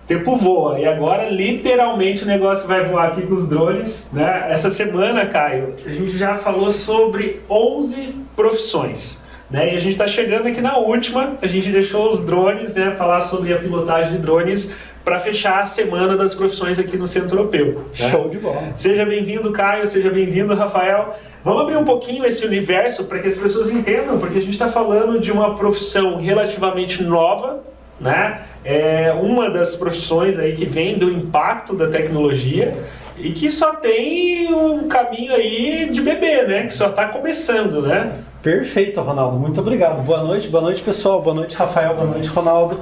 tempo voa, e agora literalmente o negócio vai voar aqui com os drones, né? Essa semana, Caio, a gente já falou sobre 11 profissões, né? E a gente está chegando aqui na última, a gente deixou os drones, né? Falar sobre a pilotagem de drones para fechar a semana das profissões aqui no Centro Europeu. Né? Show de bola! Seja bem-vindo, Caio, seja bem-vindo, Rafael. Vamos abrir um pouquinho esse universo para que as pessoas entendam, porque a gente está falando de uma profissão relativamente nova, né? É uma das profissões aí que vem do impacto da tecnologia e que só tem um caminho aí de bebê, né? Que só está começando, né? Perfeito, Ronaldo. Muito obrigado. Boa noite, pessoal. Boa noite, Rafael. Boa noite, Ronaldo.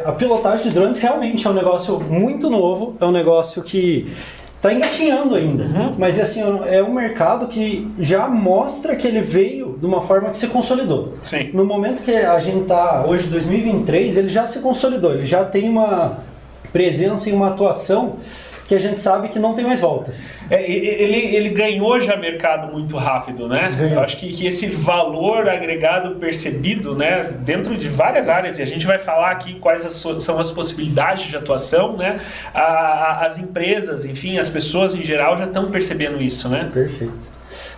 A pilotagem de drones realmente é um negócio muito novo, é um negócio que está engatinhando ainda, mas assim, é um mercado que já mostra que ele veio de uma forma que se consolidou. Sim. No momento que a gente está hoje, 2023, ele já se consolidou, ele já tem uma presença e uma atuação que a gente sabe que não tem mais volta. Ele ganhou já mercado muito rápido, né? Ganhou. Eu acho que esse valor agregado percebido, né, dentro de várias áreas, e a gente vai falar aqui quais são as possibilidades de atuação, né? As empresas, enfim, as pessoas em geral já estão percebendo isso, né? Perfeito.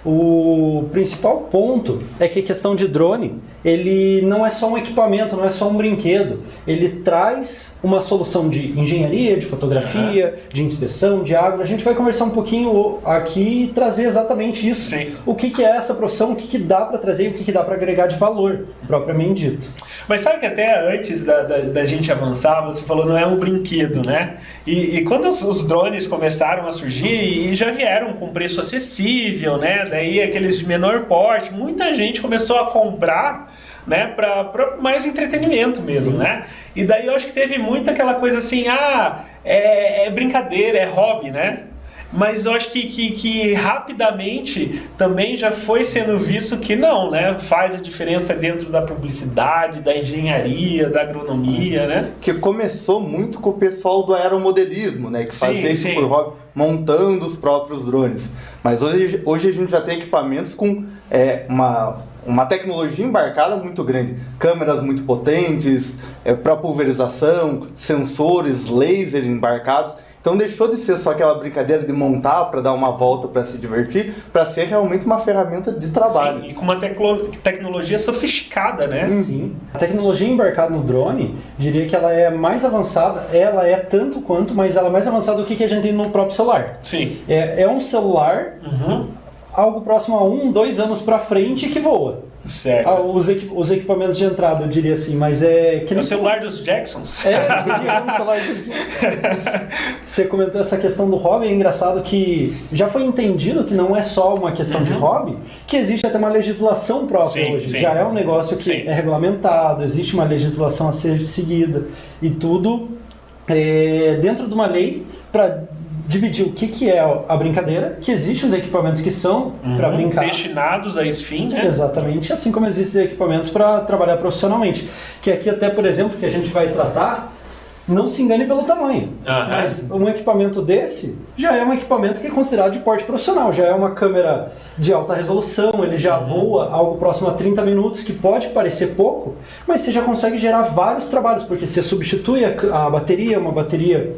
O principal ponto é que a questão de drone, ele não é só um equipamento, não é só um brinquedo. Ele traz uma solução de engenharia, de fotografia, de inspeção, de agro. A gente vai conversar um pouquinho aqui e trazer exatamente isso. Sim. O que é essa profissão, o que dá para trazer e o que dá para agregar de valor, propriamente dito. Mas sabe que até antes da gente avançar, você falou não é um brinquedo, né? E quando os drones começaram a surgir e já vieram com preço acessível, né? Daí aqueles de menor porte, muita gente começou a comprar, né, para mais entretenimento mesmo, né? E daí eu acho que teve muito aquela coisa assim, é brincadeira, é hobby, né? Mas eu acho que rapidamente também já foi sendo visto que não, né? Faz a diferença dentro da publicidade, da engenharia, da agronomia, né? Que começou muito com o pessoal do aeromodelismo, né? Que fazia isso por hobby, montando os próprios drones. Mas hoje a gente já tem equipamentos com uma tecnologia embarcada muito grande. Câmeras muito potentes, para pulverização, sensores, laser embarcados. Então deixou de ser só aquela brincadeira de montar para dar uma volta para se divertir, para ser realmente uma ferramenta de trabalho. Sim, e com uma tecnologia sofisticada, né? Sim. A tecnologia embarcada no drone, diria que ela é mais avançada, ela é tanto quanto, mas ela é mais avançada do que a gente tem no próprio celular. Sim. É um celular, algo próximo a 1, 2 anos para frente que voa. Certo. Os equipamentos de entrada, eu diria assim, mas é... Que o celular dos Jacksons. Seria um celular dos Você comentou essa questão do hobby, é engraçado que já foi entendido que não é só uma questão de hobby, que existe até uma legislação própria hoje. Já é um negócio que é regulamentado, existe uma legislação a ser seguida e tudo dentro de uma lei para dividir o que é a brincadeira, que existem os equipamentos que são para brincar. Destinados a esse fim, né? Exatamente, assim como existem equipamentos para trabalhar profissionalmente. Que aqui até, por exemplo, que a gente vai tratar, não se engane pelo tamanho. Mas um equipamento desse já é um equipamento que é considerado de porte profissional, já é uma câmera de alta resolução, ele já voa algo próximo a 30 minutos, que pode parecer pouco, mas você já consegue gerar vários trabalhos, porque você substitui a bateria, uma bateria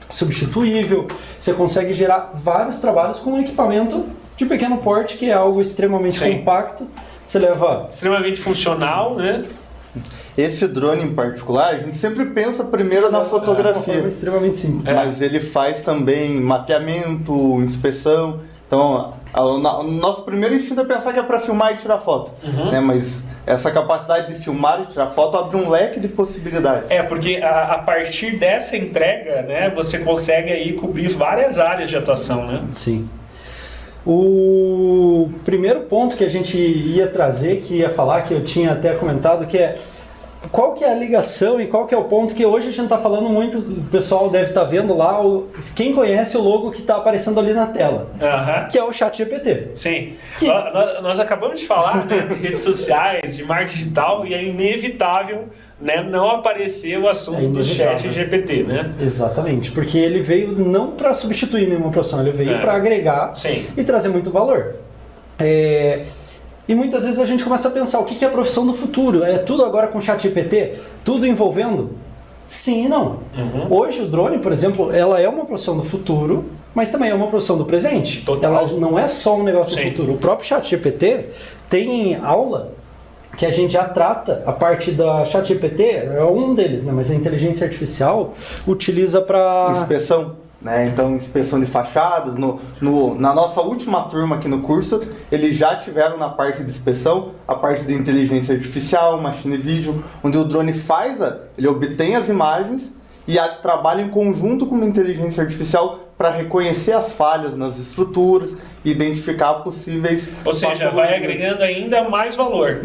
substituível, você consegue gerar vários trabalhos com um equipamento de pequeno porte, que é algo extremamente compacto, você leva... Extremamente funcional, né? Esse drone em particular, a gente sempre pensa primeiro na fotografia. É uma forma extremamente simples. Mas ele faz também mapeamento, inspeção. Então, o nosso primeiro instinto é pensar que é para filmar e tirar foto. Né? Mas essa capacidade de filmar e tirar foto abre um leque de possibilidades. Porque a partir dessa entrega, né, você consegue aí cobrir várias áreas de atuação, né? Sim. O primeiro ponto que a gente ia trazer, que ia falar, que eu tinha até comentado, que é qual que é a ligação e qual que é o ponto que hoje a gente está falando muito, o pessoal deve estar vendo lá, quem conhece o logo que está aparecendo ali na tela, que é o ChatGPT. Sim, nós acabamos de falar, né, de redes sociais, de marketing digital, e é inevitável, né, não aparecer o assunto do ChatGPT, né? Exatamente, porque ele veio não para substituir nenhuma profissão, ele veio para agregar e trazer muito valor. E muitas vezes a gente começa a pensar, o que é a profissão do futuro? É tudo agora com ChatGPT? Tudo envolvendo Sim e não. Hoje o drone, por exemplo, ela é uma profissão do futuro, mas também é uma profissão do presente. Total. Ela não é só um negócio do futuro. O próprio ChatGPT tem aula que a gente já trata a parte da ChatGPT, é um deles, né? Mas a inteligência artificial utiliza para... Inspeção, né? Então, inspeção de fachadas. Na nossa última turma aqui no curso, eles já tiveram na parte de inspeção a parte de inteligência artificial, machine vision, onde o drone ele obtém as imagens e trabalha em conjunto com a inteligência artificial para reconhecer as falhas nas estruturas e identificar possíveis... Ou seja, vai agregando ainda mais valor.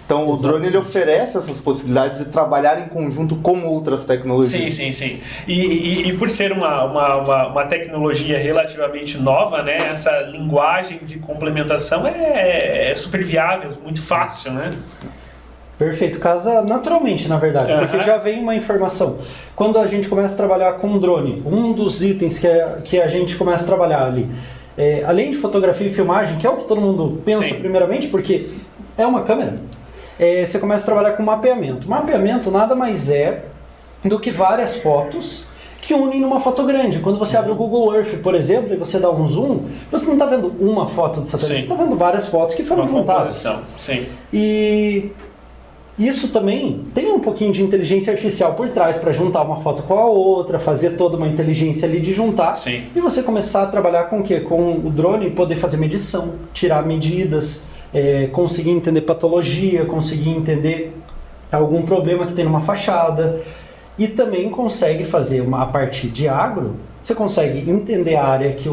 Então, o drone ele oferece essas possibilidades de trabalhar em conjunto com outras tecnologias. Sim. E por ser uma tecnologia relativamente nova, né, essa linguagem de complementação é super viável, muito fácil, né? Perfeito, casa naturalmente, na verdade, porque já vem uma informação. Quando a gente começa a trabalhar com um drone, um dos itens que a gente começa a trabalhar ali, além de fotografia e filmagem, que é o que todo mundo pensa primeiramente, porque é uma câmera, você começa a trabalhar com mapeamento. Mapeamento nada mais é do que várias fotos que unem numa foto grande. Quando você abre o Google Earth, por exemplo, e você dá um zoom, você não está vendo uma foto do satélite, você está vendo várias fotos que foram juntadas. Sim. E isso também tem um pouquinho de inteligência artificial por trás para juntar uma foto com a outra, fazer toda uma inteligência ali de juntar. Sim. E você começar a trabalhar com o quê? Com o drone e poder fazer medição, tirar medidas, conseguir entender patologia, conseguir entender algum problema que tem numa fachada. E também consegue fazer a parte de agro, você consegue entender a área que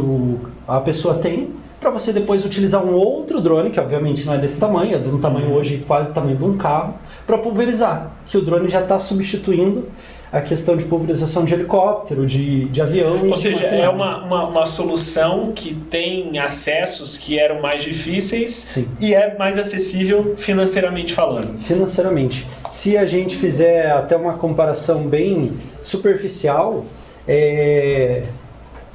a pessoa tem, para você depois utilizar um outro drone, que obviamente não é desse tamanho, é de um tamanho hoje quase o tamanho de um carro, para pulverizar, que o drone já está substituindo a questão de pulverização de helicóptero, de avião. Ou seja, é uma solução que tem acessos que eram mais difíceis. Sim. E é mais acessível financeiramente falando. Financeiramente. Se a gente fizer até uma comparação bem superficial,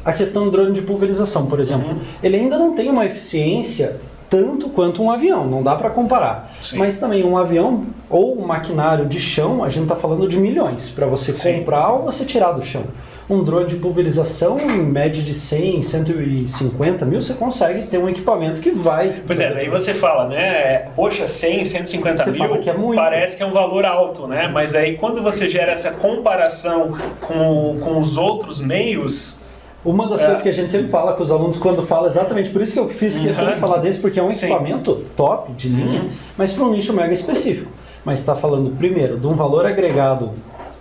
a questão do drone de pulverização, por exemplo, ele ainda não tem uma eficiência tanto quanto um avião, não dá para comparar. Sim. Mas também um avião ou um maquinário de chão, a gente está falando de milhões para você comprar ou você tirar do chão. Um drone de pulverização, em média de 100, 150 mil, você consegue ter um equipamento que vai... Pois daí você fala, né, poxa, 100, 150 você mil, que é muito. Parece que é um valor alto, né? Mas aí quando você gera essa comparação com os outros meios... Uma das coisas que a gente sempre fala com os alunos quando fala, exatamente por isso que eu fiz questão de falar desse, porque é um equipamento top, de linha, mas para um nicho mega específico. Mas está falando primeiro de um valor agregado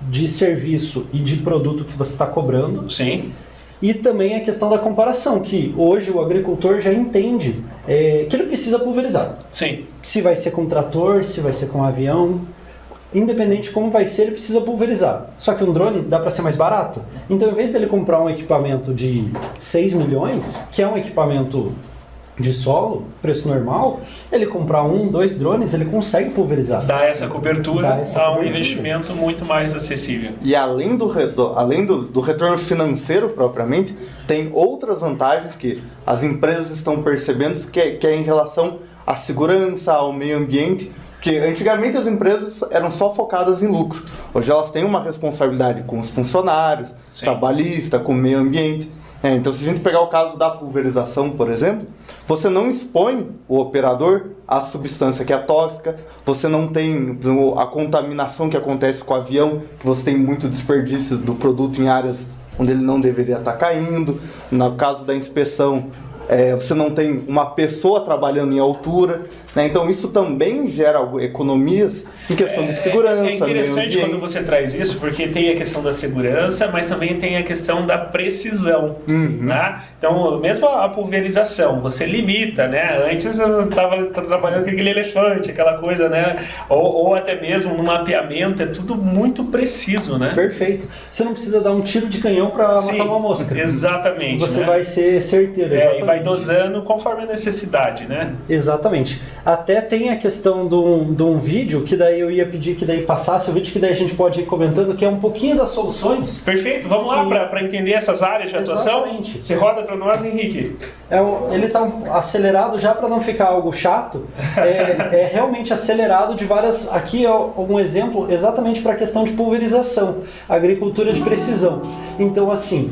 de serviço e de produto que você está cobrando. Sim. E também a questão da comparação, que hoje o agricultor já entende que ele precisa pulverizar. Sim. Se vai ser com trator, se vai ser com avião... Independente de como vai ser, ele precisa pulverizar. Só que um drone dá para ser mais barato. Então, em vez dele comprar um equipamento de 6 milhões, que é um equipamento de solo, preço normal, ele comprar 1, 2 drones, ele consegue pulverizar. Dá essa cobertura a um investimento muito mais acessível. E além do retorno financeiro propriamente, tem outras vantagens que as empresas estão percebendo, que é em relação à segurança, ao meio ambiente. Porque antigamente as empresas eram só focadas em lucro. Hoje elas têm uma responsabilidade com os funcionários, trabalhista, com o meio ambiente. Então, se a gente pegar o caso da pulverização, por exemplo, você não expõe o operador à substância que é tóxica, você não tem a contaminação que acontece com o avião, que você tem muito desperdício do produto em áreas onde ele não deveria estar caindo. No caso da inspeção, você não tem uma pessoa trabalhando em altura, né? Então isso também gera economias em questão de segurança. É interessante quando você traz isso, porque tem a questão da segurança, mas também tem a questão da precisão. Né? Então, mesmo a pulverização, você limita, né? Antes eu estava trabalhando com aquele elefante, aquela coisa, né? Ou até mesmo no mapeamento, é tudo muito preciso, né? Perfeito. Você não precisa dar um tiro de canhão para matar uma mosca. Exatamente. Você né? vai ser certeiro. Exatamente. E vai vai dosando conforme a necessidade, né? Exatamente. Até tem a questão de um vídeo, que daí eu ia pedir que daí passasse o vídeo, que daí a gente pode ir comentando, que é um pouquinho das soluções. Perfeito, vamos lá para entender essas áreas de atuação. Exatamente. Você roda para nós, Henrique. Ele está acelerado já para não ficar algo chato, é realmente acelerado de várias... Aqui é um exemplo exatamente para a questão de pulverização, agricultura de precisão. Então, assim,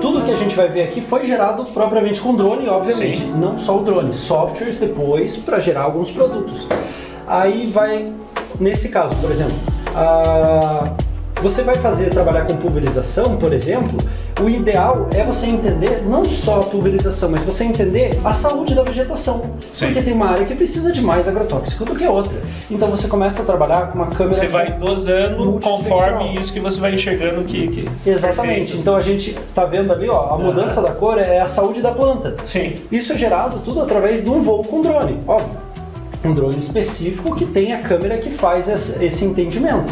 tudo que a gente vai ver aqui foi gerado propriamente com drone, obviamente. Sim. Não só o drone, softwares depois para gerar alguns produtos. Aí vai, nesse caso, por exemplo, você vai trabalhar com pulverização, por exemplo, o ideal é você entender não só a pulverização, mas você entender a saúde da vegetação. Sim. Porque tem uma área que precisa de mais agrotóxico do que outra. Então você começa a trabalhar com uma câmera... Você vai dosando conforme isso que você vai enxergando que Exatamente. Perfeito. Então a gente está vendo ali, ó, a mudança da cor é a saúde da planta. Sim. Isso é gerado tudo através de um voo com drone, óbvio. Um drone específico que tem a câmera que faz esse entendimento.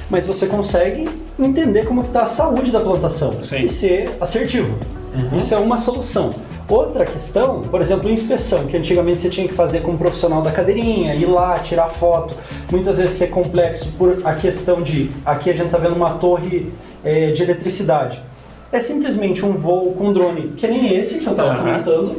Mas você consegue entender como está a saúde da plantação. Sim. E ser assertivo. Uhum. Isso é uma solução. Outra questão, por exemplo, inspeção, que antigamente você tinha que fazer com um profissional da cadeirinha, ir lá, tirar foto, muitas vezes ser complexo por a questão de... Aqui a gente está vendo uma torre de eletricidade. É simplesmente um voo com drone, que nem esse que eu estava comentando,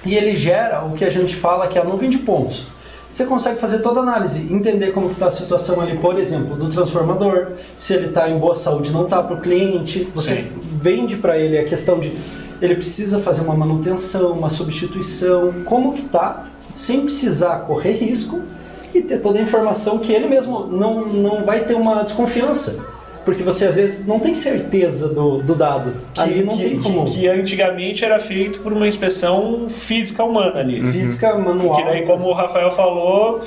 e ele gera o que a gente fala que é a nuvem de pontos. Você consegue fazer toda a análise, entender como está a situação ali, por exemplo, do transformador, se ele está em boa saúde, não está para o cliente, você vende para ele a questão de ele precisa fazer uma manutenção, uma substituição, como que está, sem precisar correr risco e ter toda a informação que ele mesmo não vai ter uma desconfiança. Porque você às vezes não tem certeza do dado. Ali não tem como. Que antigamente era feito por uma inspeção física humana ali. Física, manual. Que daí, como o Rafael falou,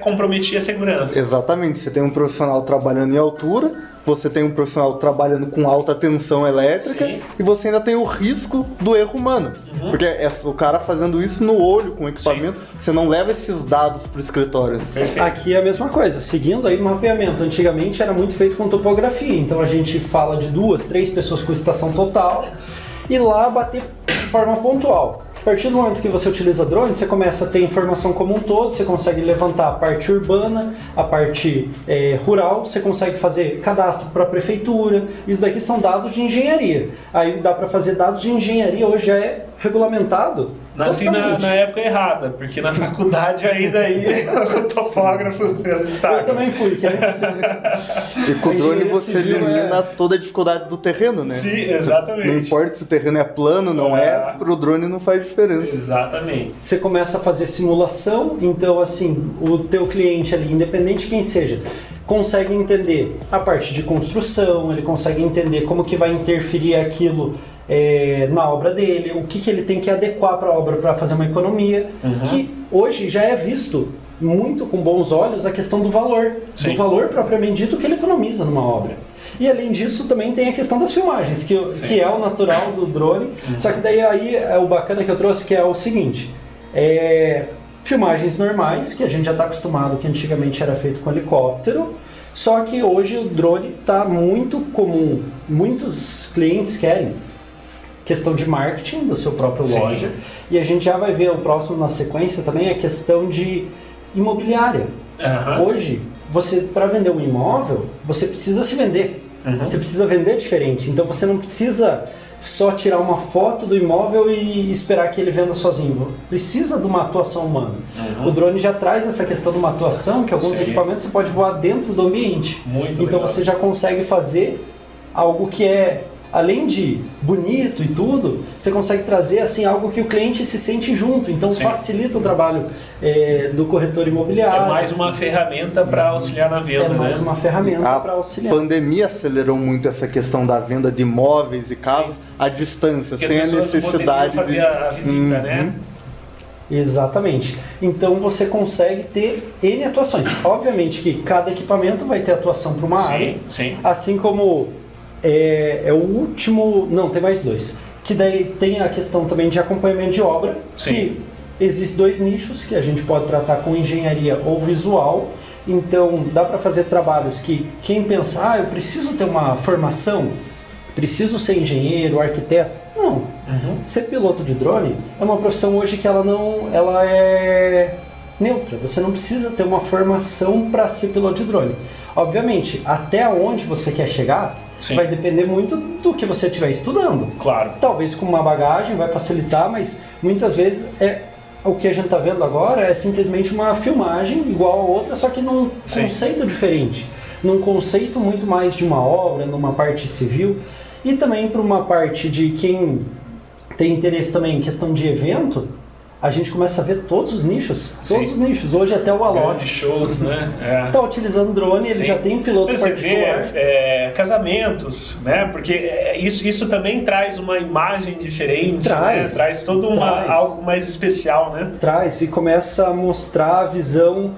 comprometia a segurança. Exatamente. Você tem um profissional trabalhando em altura, você tem um profissional trabalhando com alta tensão elétrica. Sim. E você ainda tem o risco do erro humano. Uhum. Porque o cara fazendo isso no olho, com o equipamento, você não leva esses dados para o escritório. Perfeito. Aqui é a mesma coisa, seguindo aí o mapeamento. Antigamente era muito feito com topografia, então a gente fala de 2, 3 pessoas com estação total e lá bater de forma pontual. A partir do momento que você utiliza drone, você começa a ter informação como um todo, você consegue levantar a parte urbana, a parte rural, você consegue fazer cadastro para a prefeitura. Isso daqui são dados de engenharia. Aí dá para fazer dados de engenharia, hoje já é regulamentado. Nasci na época errada, porque na faculdade ainda aí o topógrafo estava. Eu também fui. E com o drone você elimina toda a dificuldade do terreno, né? Sim, exatamente. Não importa se o terreno é plano, não para o drone não faz diferença. Exatamente. Você começa a fazer simulação, então assim, o teu cliente ali, independente de quem seja, consegue entender a parte de construção, ele consegue entender como que vai interferir aquilo na obra dele, o que ele tem que adequar para a obra para fazer uma economia, que hoje já é visto muito com bons olhos a questão do valor propriamente dito que ele economiza numa obra. E além disso também tem a questão das filmagens, que é o natural do drone, só que daí aí é o bacana que eu trouxe, que é o seguinte, filmagens normais, que a gente já está acostumado, que antigamente era feito com helicóptero, só que hoje o drone está muito comum, muitos clientes querem questão de marketing do seu próprio loja, e a gente já vai ver o próximo na sequência também a questão de imobiliária. Hoje, para vender um imóvel, você precisa se vender, você precisa vender diferente, então você não precisa só tirar uma foto do imóvel e esperar que ele venda sozinho, precisa de uma atuação humana. O drone já traz essa questão de uma atuação, que alguns equipamentos você pode voar dentro do ambiente, então legal. Você já consegue fazer algo que é, além de bonito e tudo, você consegue trazer assim algo que o cliente se sente junto, então facilita o trabalho do corretor imobiliário. É mais uma ferramenta para auxiliar na venda, né? É mais uma ferramenta para auxiliar. A pandemia acelerou muito essa questão da venda de imóveis e carros à distância, porque sem a necessidade fazer a visita, né? Exatamente. Então você consegue ter N atuações. Obviamente que cada equipamento vai ter atuação para uma área, assim como o último... Não, tem mais 2. Que daí tem a questão também de acompanhamento de obra, que existem 2 nichos que a gente pode tratar com engenharia ou visual. Então dá para fazer trabalhos que quem pensa, eu preciso ter uma formação, preciso ser engenheiro, arquiteto. Não. Ser piloto de drone é uma profissão hoje que ela é neutra. Você não precisa ter uma formação para ser piloto de drone. Obviamente, até onde você quer chegar vai depender muito do que você estiver estudando. Claro. Talvez com uma bagagem vai facilitar, mas muitas vezes o que a gente está vendo agora é simplesmente uma filmagem igual a outra, só que num conceito diferente. Num conceito muito mais de uma obra, numa parte civil, e também para uma parte de quem tem interesse também em questão de evento, a gente começa a ver todos os nichos. Todos os nichos. Hoje até o Alok. Shows, né? Está utilizando drone, ele já tem um piloto particular. Casamentos, né? Porque isso também traz uma imagem diferente, traz todo algo mais especial, né? Traz, e começa a mostrar a visão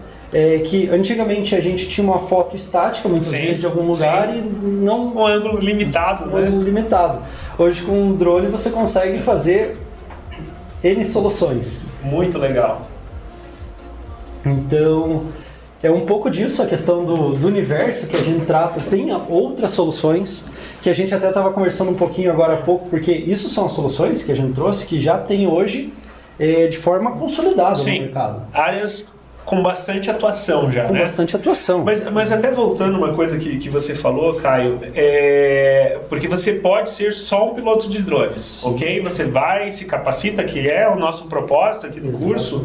que antigamente a gente tinha uma foto estática, muitas vezes, de algum lugar e não... Um ângulo limitado, né? Um ângulo limitado. Hoje com um drone você consegue fazer N soluções. Muito legal. Então, é um pouco disso a questão do universo que a gente trata. Tem outras soluções que a gente até estava conversando um pouquinho agora há pouco, porque isso são as soluções que a gente trouxe, que já tem hoje de forma consolidada no mercado. Áreas com bastante atuação já, com bastante atuação. Mas até voltando uma coisa que você falou, Caio, porque você pode ser só um piloto de drones, ok? Você vai, se capacita, que é o nosso propósito aqui do curso,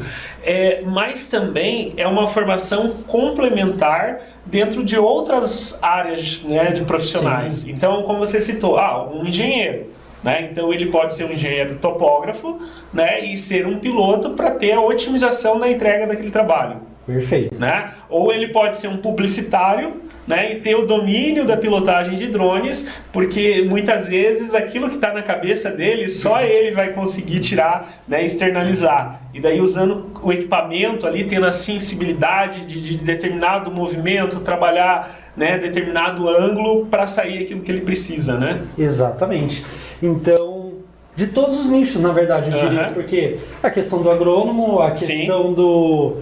mas também é uma formação complementar dentro de outras áreas, né, de profissionais. Então, como você citou, um engenheiro. Né? Então ele pode ser um engenheiro topógrafo, né? E ser um piloto para ter a otimização da entrega daquele trabalho. Perfeito. Né? Ou ele pode ser um publicitário, né? E ter o domínio da pilotagem de drones, porque muitas vezes aquilo que está na cabeça dele, só ele vai conseguir tirar, né? Externalizar. E daí usando o equipamento ali, tendo a sensibilidade de determinado movimento, trabalhar, né? Determinado ângulo para sair aquilo que ele precisa, né? Exatamente. Então, de todos os nichos, na verdade, eu diria, porque a questão do agrônomo, a questão do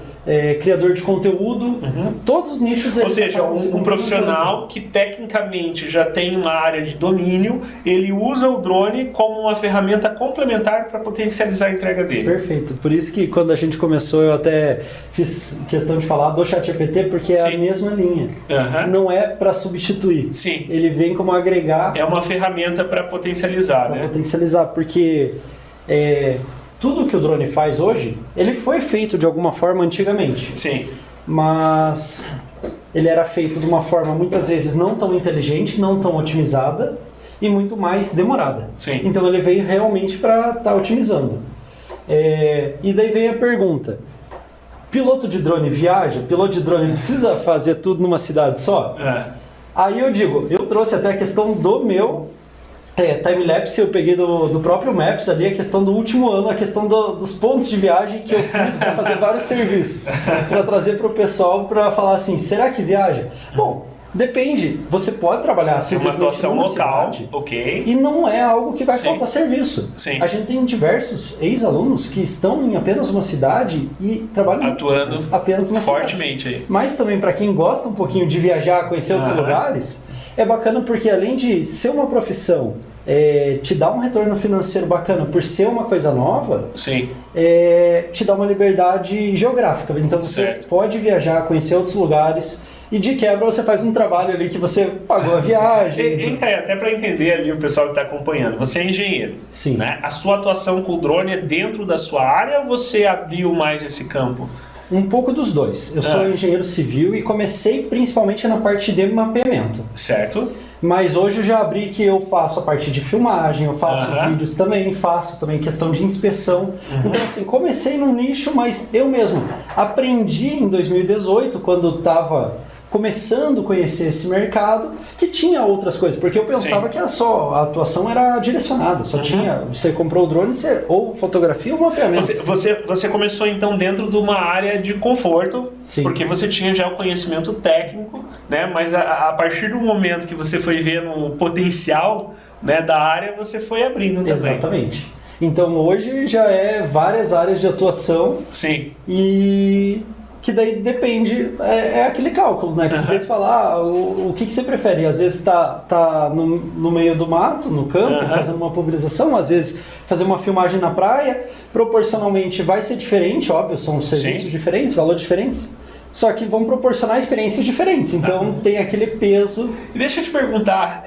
criador de conteúdo, todos os nichos... Ou seja, um profissional que tecnicamente já tem uma área de domínio, ele usa o drone como uma ferramenta complementar para potencializar a entrega dele. Perfeito. Por isso que quando a gente começou, eu até fiz questão de falar do ChatGPT, porque é a mesma linha. Não é para substituir. Sim. Ele vem como agregar... É uma ferramenta para potencializar, né? Potencializar, porque... tudo que o drone faz hoje, ele foi feito de alguma forma antigamente. Sim. Mas ele era feito de uma forma muitas vezes não tão inteligente, não tão otimizada e muito mais demorada. Sim. Então ele veio realmente para estar otimizando. E daí veio a pergunta: piloto de drone viaja? Piloto de drone precisa fazer tudo numa cidade só? Aí eu digo, eu trouxe até a questão do meu time-lapse, eu peguei do próprio Maps ali, a questão do último ano, a questão dos pontos de viagem que eu fiz para fazer vários serviços, para trazer para o pessoal, para falar assim, será que viaja? Bom, depende, você pode trabalhar simplesmente uma atuação local, cidade, ok. E não é algo que vai faltar serviço. Sim. A gente tem diversos ex-alunos que estão em apenas uma cidade e trabalham atuando apenas uma fortemente cidade. Aí. Mas também para quem gosta um pouquinho de viajar, conhecer outros lugares, é bacana porque além de ser uma profissão, te dá um retorno financeiro bacana por ser uma coisa nova, Sim. Te dá uma liberdade geográfica. Então você pode viajar, conhecer outros lugares e de quebra você faz um trabalho ali que você pagou a viagem. E Caio, até para entender ali o pessoal que está acompanhando, você é engenheiro. Sim. Né? A sua atuação com o drone é dentro da sua área ou você abriu mais esse campo? Um pouco dos dois. Eu sou engenheiro civil e comecei principalmente na parte de mapeamento. Certo. Mas hoje eu já abri que eu faço a parte de filmagem, eu faço vídeos também, faço também questão de inspeção. Então assim, comecei num nicho, mas eu mesmo aprendi em 2018, quando estava começando a conhecer esse mercado, que tinha outras coisas, porque eu pensava que a atuação era direcionada, só tinha, você comprou o drone, ou fotografia ou mapeamento. Você começou então dentro de uma área de conforto, porque você tinha já o conhecimento técnico, né? Mas a partir do momento que você foi vendo o potencial, né, da área, você foi abrindo também. Exatamente. Então hoje já é várias áreas de atuação. Sim. E que daí depende, é aquele cálculo, né? Que você falar, o que você prefere? Às vezes tá no meio do mato, no campo, fazendo uma pulverização, às vezes fazer uma filmagem na praia, proporcionalmente vai ser diferente, óbvio, são serviços diferentes, valores diferentes, só que vão proporcionar experiências diferentes, então tem aquele peso. E deixa eu te perguntar,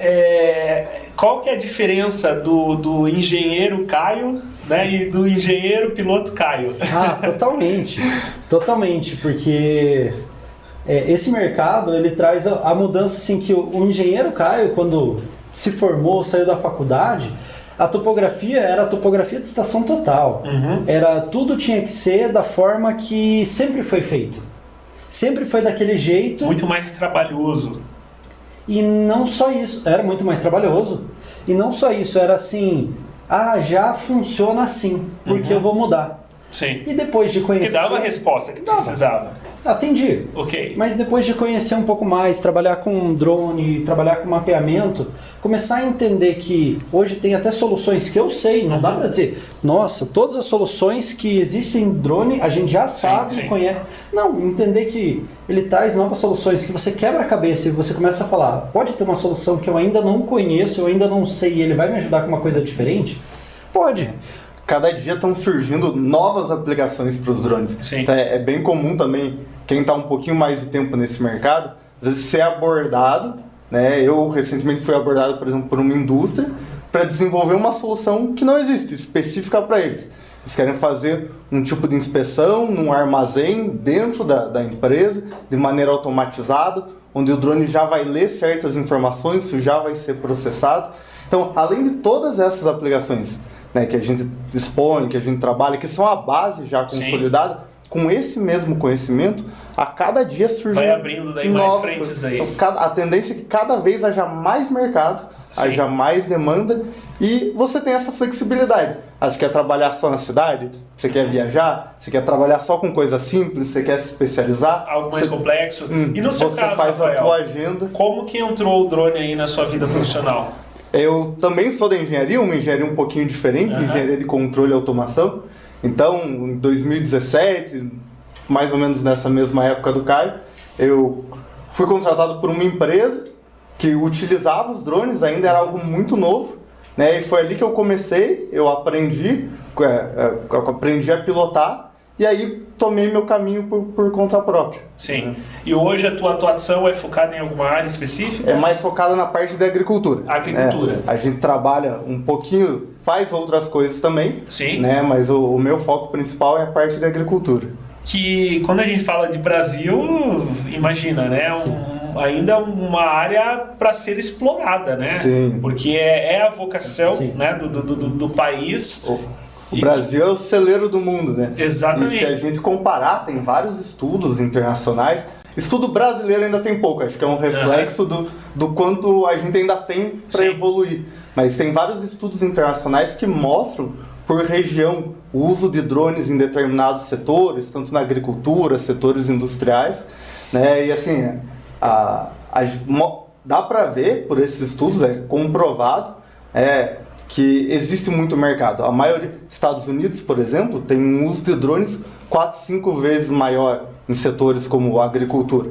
qual que é a diferença do engenheiro Caio, né, e do engenheiro piloto Caio? Totalmente, porque esse mercado, ele traz a mudança assim, que o engenheiro Caio, quando se formou, saiu da faculdade, a topografia era a topografia de estação total, tudo tinha que ser da forma que sempre foi feito. Sempre foi daquele jeito. Muito mais trabalhoso. E não só isso, era muito mais trabalhoso. E não só isso, era assim, já funciona assim, porque eu vou mudar. Sim. E depois de conhecer... Que dava a resposta que precisava. Atendi. Ok. Mas depois de conhecer um pouco mais, trabalhar com drone, trabalhar com mapeamento, começar a entender que hoje tem até soluções que eu sei, não dá para dizer, nossa, todas as soluções que existem em drone a gente já sabe e conhece. Não, entender que ele traz novas soluções, que você quebra a cabeça e você começa a falar, pode ter uma solução que eu ainda não conheço, eu ainda não sei e ele vai me ajudar com uma coisa diferente? Pode. Cada dia estão surgindo novas aplicações para os drones. Sim. É bem comum também, quem está um pouquinho mais de tempo nesse mercado, às vezes ser abordado, né? Eu recentemente fui abordado, por exemplo, por uma indústria para desenvolver uma solução que não existe, específica para eles. Eles querem fazer um tipo de inspeção num armazém dentro da empresa, de maneira automatizada, onde o drone já vai ler certas informações, isso já vai ser processado. Então, além de todas essas aplicações, né, que a gente expõe, que a gente trabalha, que são a base já consolidada, com esse mesmo conhecimento, a cada dia surge... Vai abrindo daí mais frentes aí. Então, a tendência é que cada vez haja mais mercado, haja mais demanda, e você tem essa flexibilidade. Você quer trabalhar só na cidade? Você quer viajar? Você quer trabalhar só com coisa simples? Você quer se especializar? Algo mais complexo? E no seu caso, faz Rafael, a tua agenda. Como que entrou o drone aí na sua vida profissional? Eu também sou da engenharia, uma engenharia um pouquinho diferente, engenharia de controle e automação. Então, em 2017, mais ou menos nessa mesma época do Caio, eu fui contratado por uma empresa que utilizava os drones, ainda era algo muito novo, né? E foi ali que eu comecei, eu aprendi a pilotar, e aí tomei meu caminho por conta própria. Sim. E hoje a tua atuação é focada em alguma área específica? É mais focada na parte da agricultura. Agricultura. A gente trabalha um pouquinho, faz outras coisas também, né? Mas o meu foco principal é a parte da agricultura. Que quando a gente fala de Brasil, imagina, né? Ainda uma área para ser explorada, né? Sim. Porque é a vocação, né, do país. O Brasil é o celeiro do mundo, né? Exatamente. E se a gente comparar, tem vários estudos internacionais. Estudo brasileiro ainda tem pouco, acho que é um reflexo do quanto a gente ainda tem para evoluir. Mas tem vários estudos internacionais que mostram, por região, o uso de drones em determinados setores, tanto na agricultura, setores industriais, né? E assim, dá para ver, por esses estudos, é comprovado, que existe muito mercado. A maioria, Estados Unidos, por exemplo, tem um uso de drones 4, 5 vezes maior em setores como a agricultura.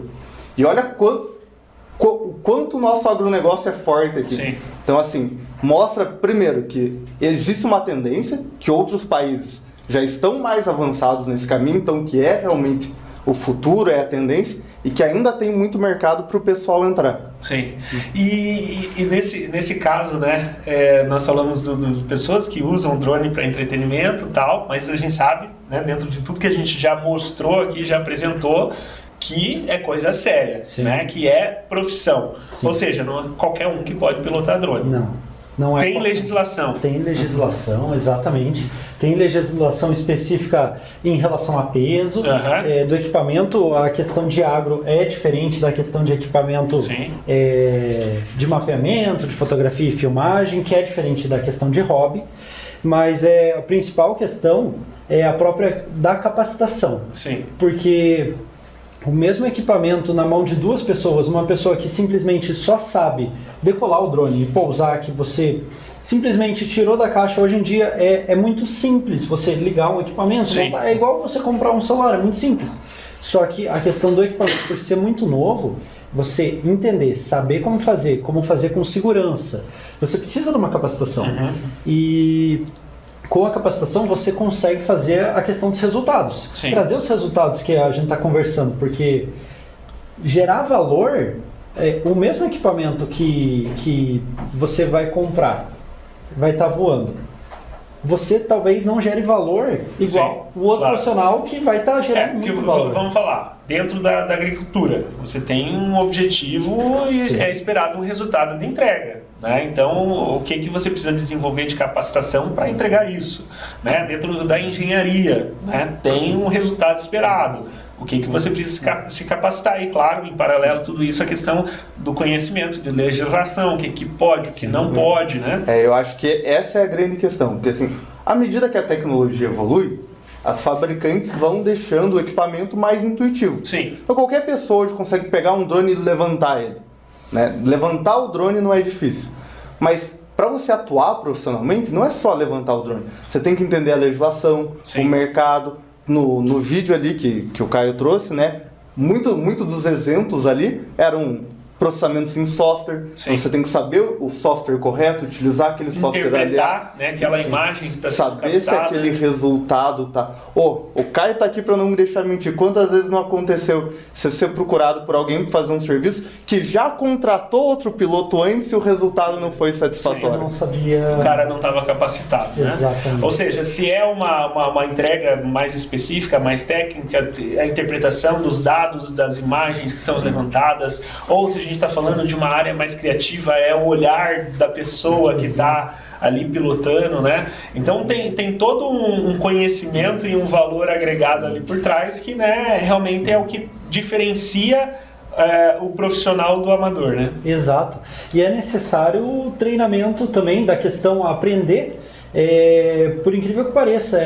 E olha quanto o nosso agronegócio é forte aqui. Sim. Então, assim, mostra, primeiro, que existe uma tendência, que outros países já estão mais avançados nesse caminho, então que é realmente o futuro, é a tendência, e que ainda tem muito mercado para o pessoal entrar. Sim. E nesse caso, né, nós falamos de pessoas que usam drone para entretenimento e tal, mas a gente sabe, né, dentro de tudo que a gente já mostrou aqui, já apresentou, que é coisa séria, né, que é profissão. Sim. Ou seja, não é qualquer um que pode pilotar drone. Não é. Tem legislação. Tem legislação, exatamente. Tem legislação específica em relação a peso do equipamento. A questão de agro é diferente da questão de equipamento de mapeamento, de fotografia e filmagem, que é diferente da questão de hobby. Mas a principal questão é a própria da capacitação. Sim. Porque o mesmo equipamento na mão de duas pessoas, uma pessoa que simplesmente só sabe decolar o drone e pousar, que você simplesmente tirou da caixa, hoje em dia é muito simples você ligar um equipamento, é igual você comprar um celular, é muito simples. Só que a questão do equipamento, por ser muito novo, você entender, saber como fazer com segurança, você precisa de uma capacitação. E com a capacitação você consegue fazer a questão dos resultados. Sim. Trazer os resultados que a gente está conversando, porque gerar valor, o mesmo equipamento que você vai comprar, vai estar voando. Você talvez não gere valor igual o outro profissional que vai estar gerando muito valor. Vamos falar, dentro da agricultura, você tem um objetivo e é esperado um resultado de entrega. Né? Então, o que você precisa desenvolver de capacitação para entregar isso? Né? Dentro da engenharia, né? Tem um resultado esperado. O que você precisa se capacitar? E, claro, em paralelo a tudo isso, a questão do conhecimento, de legislação, o que pode, o que não pode, né? Eu acho que essa é a grande questão, porque assim, à medida que a tecnologia evolui, as fabricantes vão deixando o equipamento mais intuitivo. Sim. Então qualquer pessoa hoje consegue pegar um drone e levantar ele. Né? Levantar o drone não é difícil, mas para você atuar profissionalmente, não é só levantar o drone. Você tem que entender a legislação, o mercado. No vídeo ali que o Caio trouxe, né? Muito dos exemplos ali eram processamentos em software. Sim. Você tem que saber o software correto, utilizar aquele software ali. Interpretar, né, aquela imagem que está sendo saber captada. Se aquele resultado tá... o Caio tá aqui para não me deixar mentir. Quantas vezes não aconteceu você ser procurado por alguém para fazer um serviço que já contratou outro piloto antes e o resultado não foi satisfatório? Não sabia... O cara não estava capacitado, né? Exatamente. Ou seja, se é uma entrega mais específica, mais técnica, a interpretação dos dados, das imagens que são levantadas, ou se a gente está falando de uma área mais criativa, é o olhar da pessoa que está ali pilotando, né? Então tem todo um conhecimento e um valor agregado ali por trás que, né, realmente é o que diferencia o profissional do amador, né? Exato. E é necessário o treinamento também da questão aprender, por incrível que pareça,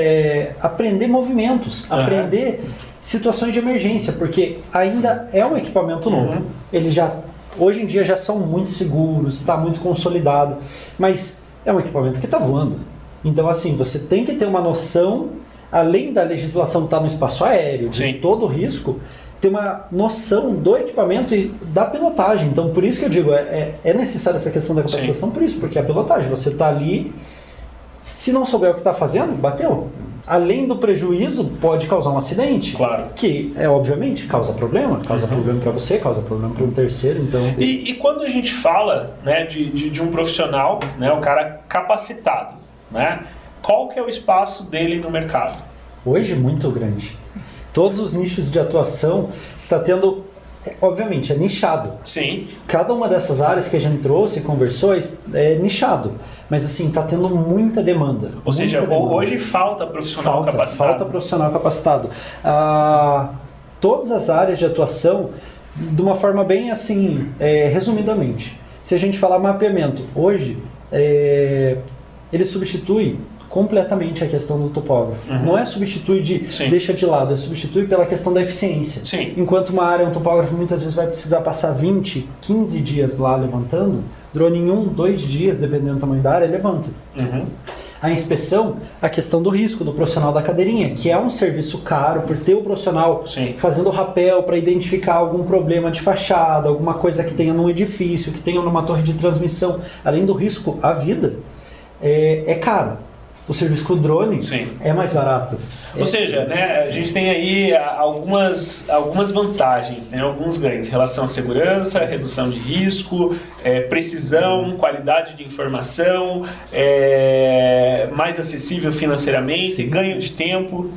aprender movimentos, aprender situações de emergência, porque ainda é um equipamento novo. Ele hoje em dia já são muito seguros, está muito consolidado, mas é um equipamento que está voando. Então, assim, você tem que ter uma noção, além da legislação estar no espaço aéreo, de todo o risco, ter uma noção do equipamento e da pilotagem. Então, por isso que eu digo, é necessária essa questão da capacitação, por isso, porque a pilotagem, você está ali, se não souber o que está fazendo, bateu. Além do prejuízo, pode causar um acidente. Claro. Que, obviamente, causa problema para você, causa problema para um terceiro. Então... E quando a gente fala, né, de um profissional, né, um cara capacitado, né, qual que é o espaço dele no mercado? Hoje, muito grande. Todos os nichos de atuação está tendo... Obviamente, é nichado. Sim. Cada uma dessas áreas que a gente trouxe e conversou é nichado. Mas, assim, está tendo muita demanda. Ou seja, hoje falta profissional capacitado. Falta profissional capacitado. Todas as áreas de atuação, de uma forma bem, assim, resumidamente. Se a gente falar mapeamento, hoje, ele substitui completamente a questão do topógrafo. Não é substituir deixa de lado, é substituir pela questão da eficiência. Sim. Enquanto uma área, um topógrafo muitas vezes vai precisar passar 20, 15 dias lá levantando, drone em 1, 2 dias, dependendo do tamanho da área, levanta. A inspeção, a questão do risco do profissional da cadeirinha, que é um serviço caro por ter o profissional fazendo rapel para identificar algum problema de fachada, alguma coisa que tenha num edifício, que tenha numa torre de transmissão. Além do risco à vida, é caro. O serviço com o drone é mais barato. Ou seja, né, a gente tem aí algumas vantagens, né, alguns ganhos em relação à segurança, redução de risco, precisão, qualidade de informação, mais acessível financeiramente, ganho de tempo.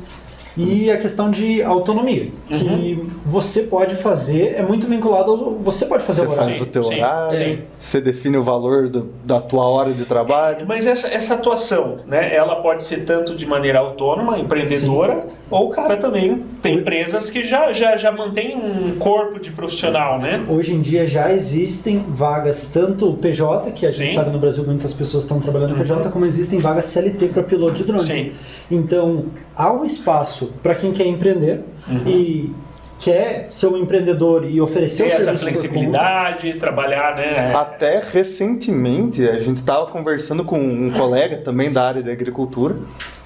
E a questão de autonomia, que você pode fazer, é muito vinculado ao... Você pode fazer o horário. Você faz o teu horário, você define o valor da tua hora de trabalho. Mas essa atuação, né, ela pode ser tanto de maneira autônoma, empreendedora, ou o cara também tem empresas que já mantém um corpo de profissional, né? Hoje em dia já existem vagas, tanto PJ, que a gente sabe no Brasil muitas pessoas estão trabalhando no PJ, como existem vagas CLT para piloto de drone. Então, há um espaço para quem quer empreender e quer ser um empreendedor e oferecer o serviço. Essa flexibilidade, trabalhar, né? Até recentemente, a gente estava conversando com um colega também da área da agricultura,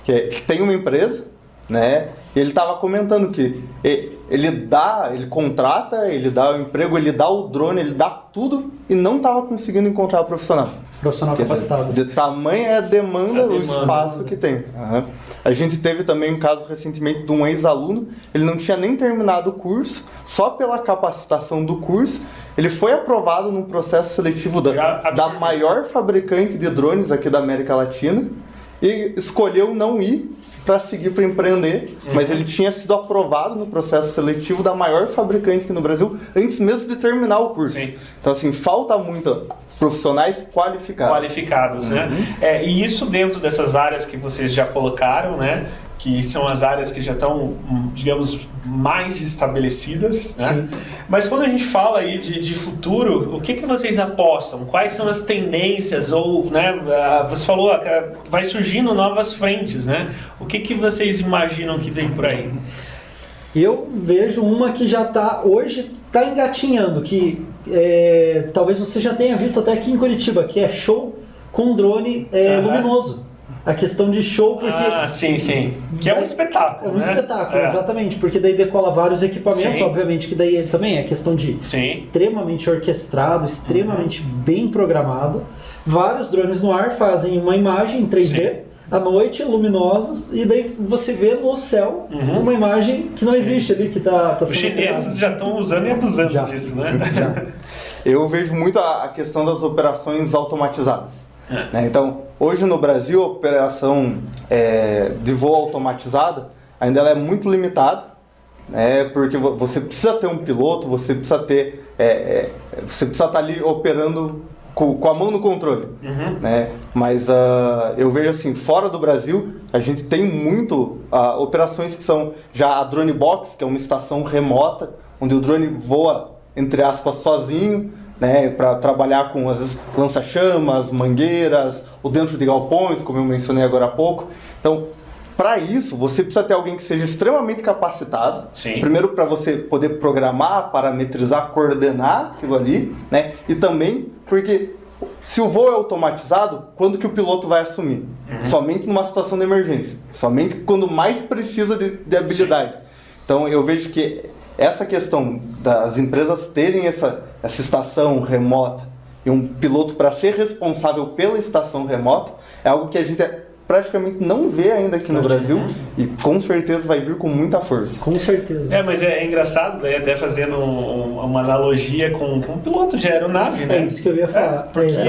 que tem uma empresa, né? Ele estava comentando que ele contrata, ele dá o emprego, ele dá o drone, ele dá tudo e não estava conseguindo encontrar o profissional. Profissional capacitado. De tamanha demanda, o espaço que tem. Uhum. A gente teve também um caso recentemente de um ex-aluno, ele não tinha nem terminado o curso, só pela capacitação do curso, ele foi aprovado num processo seletivo da maior fabricante de drones aqui da América Latina e escolheu não ir para seguir para empreender, mas ele tinha sido aprovado no processo seletivo da maior fabricante aqui no Brasil antes mesmo de terminar o curso. Sim. Então, assim, falta muito profissionais qualificados. Né? E isso dentro dessas áreas que vocês já colocaram, né? Que são as áreas que já estão, digamos, mais estabelecidas, né? Mas quando a gente fala aí de futuro, o que vocês apostam? Quais são as tendências? Ou, né, você falou, vai surgindo novas frentes, né? O que vocês imaginam que vem por aí? Eu vejo uma que já hoje está engatinhando, que talvez você já tenha visto até aqui em Curitiba, que é show com drone luminoso. A questão de show, porque... sim. Que é um espetáculo, É um espetáculo, exatamente. Porque daí decola vários equipamentos, sim. obviamente, que daí também é questão de extremamente orquestrado, extremamente bem programado. Vários drones no ar fazem uma imagem em 3D, à noite, luminosos, e daí você vê no céu uma imagem que não existe ali, que está sendo... Os chineses já estão usando e abusando disso, né? Eu vejo muito a questão das operações automatizadas. Então, hoje no Brasil, a operação de voo automatizada ainda ela é muito limitada, porque você precisa ter um piloto, você precisa ter, você precisa estar ali operando com a mão no controle. Mas eu vejo assim, fora do Brasil, a gente tem muito operações que são já a Drone Box, que é uma estação remota, onde o drone voa, entre aspas, sozinho, para trabalhar com, às vezes, lança-chamas, mangueiras, ou dentro de galpões, como eu mencionei agora há pouco. Então, para isso, você precisa ter alguém que seja extremamente capacitado. Sim. Primeiro, para você poder programar, parametrizar, coordenar aquilo ali, e também porque se o voo é automatizado, quando que o piloto vai assumir? Somente numa situação de emergência, somente quando mais precisa de habilidade. Sim. Então, eu vejo que essa questão das empresas terem essa estação remota e um piloto para ser responsável pela estação remota é algo que a gente praticamente não vê ainda aqui no Brasil e com certeza vai vir com muita força. Com certeza. Mas é engraçado, daí até fazendo uma analogia com um piloto de aeronave, né? É isso que eu ia falar. Porque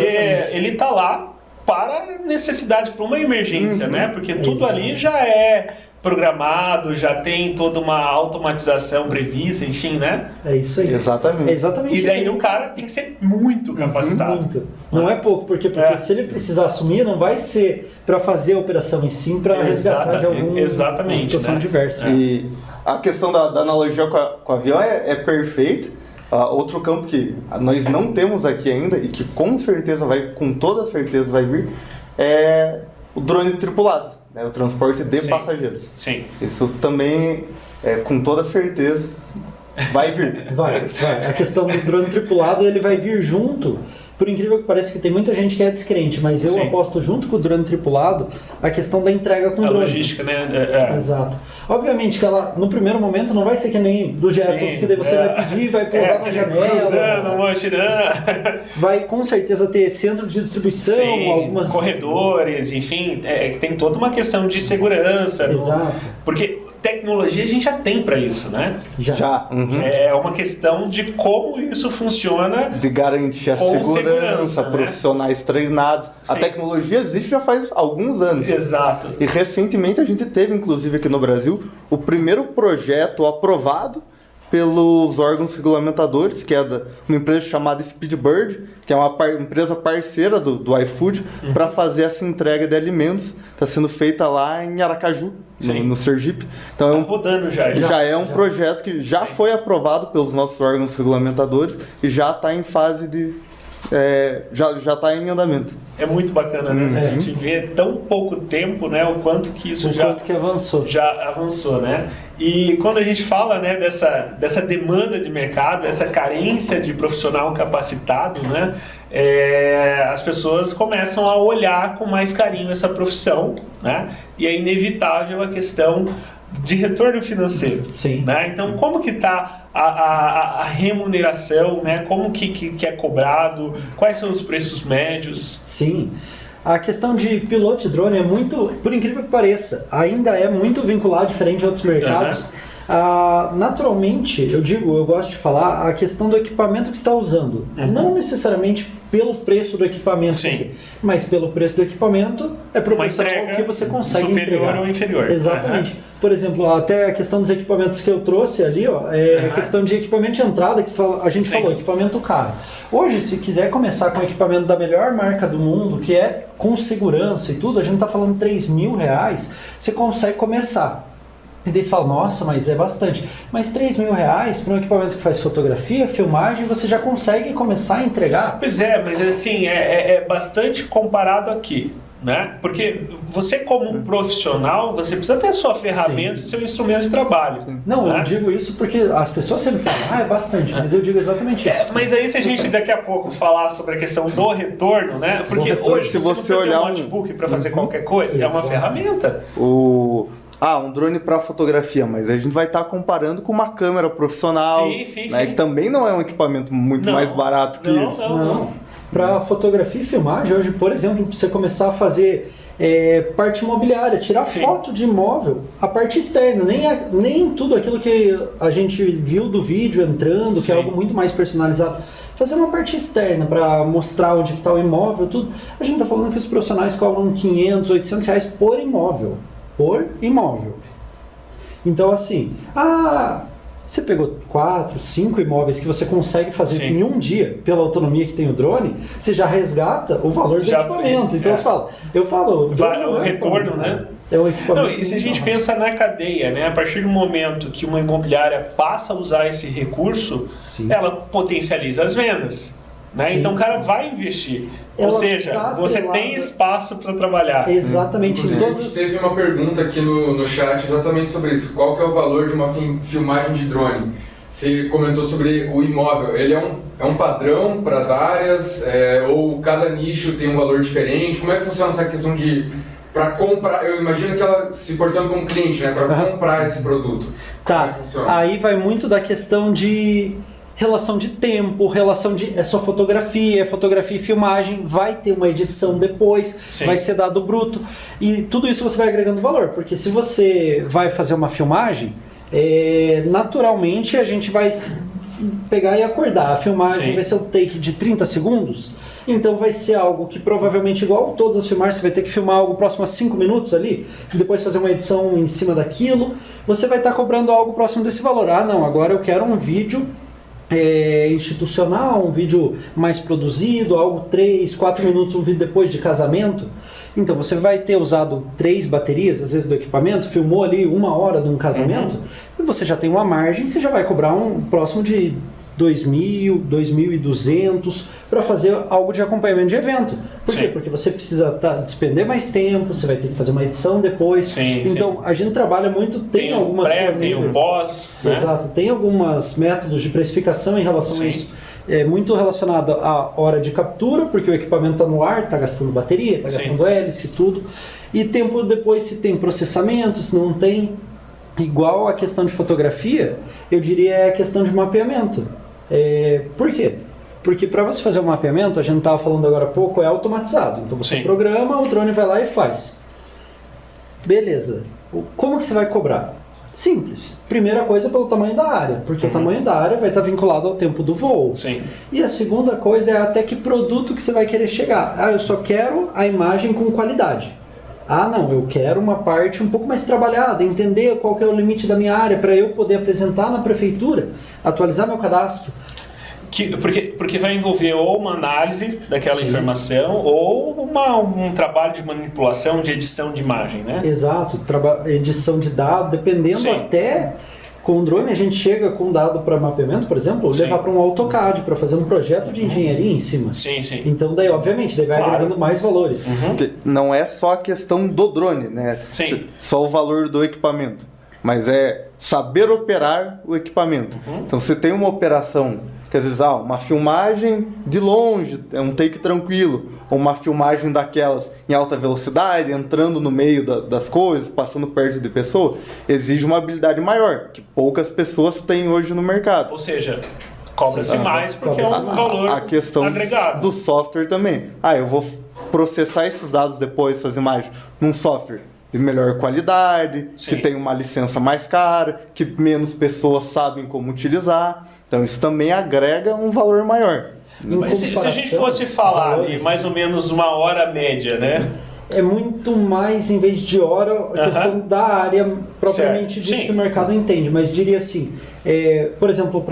ele está lá para necessidade, para uma emergência, né? Porque tudo ali já é programado, já tem toda uma automatização prevista, enfim, né? É isso aí. Exatamente. É exatamente. E daí o cara tem que ser muito capacitado. Muito. Não é pouco, porque se ele precisar assumir, não vai ser para fazer a operação, e sim para resgatar de alguma situação diversa. E a questão da analogia com o avião é perfeita. Outro campo que nós não temos aqui ainda e que com certeza com toda certeza vai vir é o drone tripulado. O transporte de passageiros. Sim. Isso também, com toda certeza, vai vir. Vai. A questão do drone tripulado, ele vai vir junto. Por incrível que pareça, que tem muita gente que é descrente, mas eu aposto junto com o drone tripulado a questão da entrega com drone. A logística, né? Exato. Obviamente que ela, no primeiro momento, não vai ser que nem do Jetsons, que daí você vai pedir, vai pousar na janela. Vai com certeza ter centro de distribuição, algumas... corredores, enfim, que tem toda uma questão de segurança. Exato. Porque tecnologia a gente já tem para isso, né? Já. É uma questão de como isso funciona. De garantir a segurança, profissionais treinados. A tecnologia existe já faz alguns anos. Exato. E recentemente a gente teve, inclusive aqui no Brasil, o primeiro projeto aprovado pelos órgãos regulamentadores, que é uma empresa chamada Speedbird, que é uma empresa parceira do iFood, para fazer essa entrega de alimentos. Está sendo feita lá em Aracaju, no Sergipe. Então rodando já. Já é um projeto que já foi aprovado pelos nossos órgãos regulamentadores e já está em fase de... já está em andamento. É muito bacana, né? A gente vê tão pouco tempo, né? O quanto que isso já avançou, né? E quando a gente fala, né, dessa demanda de mercado, essa carência de profissional capacitado, né? As pessoas começam a olhar com mais carinho essa profissão, né? E é inevitável a questão de retorno financeiro. Sim. Né? Então, como que está a remuneração, né? Como que é cobrado, quais são os preços médios? Sim. A questão de piloto de drone é muito, por incrível que pareça, ainda é muito vinculado diferente a outros mercados. Naturalmente, eu gosto de falar a questão do equipamento que você está usando. Não necessariamente pelo preço do equipamento, mas pelo preço do equipamento é proporcional ao que você consegue superior entregar. ou inferior. Exatamente. Por exemplo, até a questão dos equipamentos que eu trouxe ali, a questão de equipamento de entrada, que a gente falou, equipamento caro. Hoje, se quiser começar com equipamento da melhor marca do mundo, que é com segurança e tudo, a gente está falando R$3.000, você consegue começar. E daí você fala, nossa, mas é bastante. Mas R$3.000 para um equipamento que faz fotografia, filmagem, você já consegue começar a entregar? Pois é, mas assim, é bastante comparado aqui, né? Porque você como um profissional, você precisa ter sua ferramenta e seu instrumento de trabalho. Não, né? eu digo isso porque as pessoas sempre falam, é bastante, mas eu digo exatamente isso. Mas aí se a gente daqui a pouco falar sobre a questão do retorno, né? Porque hoje se você você não olhar ter um notebook para fazer qualquer coisa, é uma ferramenta. Um drone para fotografia, mas a gente vai estar comparando com uma câmera profissional, sim. que também não é um equipamento muito mais barato que isso. Não. Para fotografia e filmagem, hoje, por exemplo, você começar a fazer parte imobiliária, tirar foto de imóvel, a parte externa, nem tudo aquilo que a gente viu do vídeo entrando, que é algo muito mais personalizado. Fazer uma parte externa para mostrar onde está o imóvel, tudo. A gente está falando que os profissionais cobram R$500, R$800 por imóvel. Então assim, você pegou 4, 5 imóveis que você consegue fazer em um dia, pela autonomia que tem o drone, você já resgata o valor do equipamento. Então você fala, o retorno, né? É um equipamento. Não, e se a gente pensa na cadeia, né? A partir do momento que uma imobiliária passa a usar esse recurso, ela potencializa as vendas. Né? Então o cara vai investir. Ou seja, você tem espaço para trabalhar. Exatamente. A gente teve uma pergunta aqui no chat exatamente sobre isso. Qual que é o valor de uma filmagem de drone? Você comentou sobre o imóvel. Ele é um padrão para as áreas? Ou cada nicho tem um valor diferente? Como é que funciona essa questão de... Para comprar, eu imagino que ela se portando como cliente, né? Para comprar esse produto. Tá, aí vai muito da questão de... relação de tempo, é só fotografia e filmagem, vai ter uma edição depois, vai ser dado bruto, e tudo isso você vai agregando valor, porque se você vai fazer uma filmagem, naturalmente a gente vai pegar e acordar, a filmagem vai ser um take de 30 segundos, então vai ser algo que provavelmente, igual todas as filmagens, você vai ter que filmar algo próximo a 5 minutos ali, e depois fazer uma edição em cima daquilo, você vai estar cobrando algo próximo desse valor. Não, agora eu quero um vídeo institucional, um vídeo mais produzido, algo 3, 4 minutos, um vídeo depois de casamento. Então você vai ter usado 3 baterias, às vezes, do equipamento, filmou ali 1 hora de um casamento, e você já tem uma margem, você já vai cobrar um próximo de 2.000, 2.200 para fazer algo de acompanhamento de evento. Por quê? Porque você precisa despender mais tempo, você vai ter que fazer uma edição depois. Então a gente trabalha muito, tem algumas planilhas, tem um pós, né? Exato, tem alguns métodos de precificação em relação a isso. É muito relacionado à hora de captura, porque o equipamento está no ar, está gastando bateria, está gastando hélice, tudo. E tempo depois, se tem processamento, se não tem. Igual a questão de fotografia, eu diria é a questão de mapeamento. Por quê? Porque para você fazer o mapeamento, a gente estava falando agora há pouco, é automatizado. Então você programa, o drone vai lá e faz. Beleza. Como que você vai cobrar? Simples. Primeira coisa pelo tamanho da área, porque o tamanho da área vai estar vinculado ao tempo do voo. E a segunda coisa é até que produto que você vai querer chegar. Eu só quero a imagem com qualidade. Não, eu quero uma parte um pouco mais trabalhada, entender qual que é o limite da minha área para eu poder apresentar na prefeitura, atualizar meu cadastro. Porque vai envolver ou uma análise daquela informação ou um trabalho de manipulação, de edição de imagem, né? Exato, edição de dado, dependendo até... Com o drone a gente chega com dado para mapeamento, por exemplo, levar para um AutoCAD para fazer um projeto de engenharia em cima. Então daí, obviamente, vai agregando mais valores. Porque não é só a questão do drone, né? Só o valor do equipamento, mas é saber operar o equipamento. Então você tem uma operação, quer dizer, uma filmagem de longe, é um take tranquilo, uma filmagem daquelas em alta velocidade, entrando no meio das coisas, passando perto de pessoa, exige uma habilidade maior, que poucas pessoas têm hoje no mercado. Ou seja, cobra-se mais porque é um valor a questão agregado. do software também. Eu vou processar esses dados depois, essas imagens, num software de melhor qualidade, que tem uma licença mais cara, que menos pessoas sabem como utilizar. Então isso também agrega um valor maior. Mas se a gente fosse falar ali, mais ou menos uma hora média, né? É muito mais, em vez de hora, a questão da área propriamente dita que o mercado entende. Mas diria assim, por exemplo,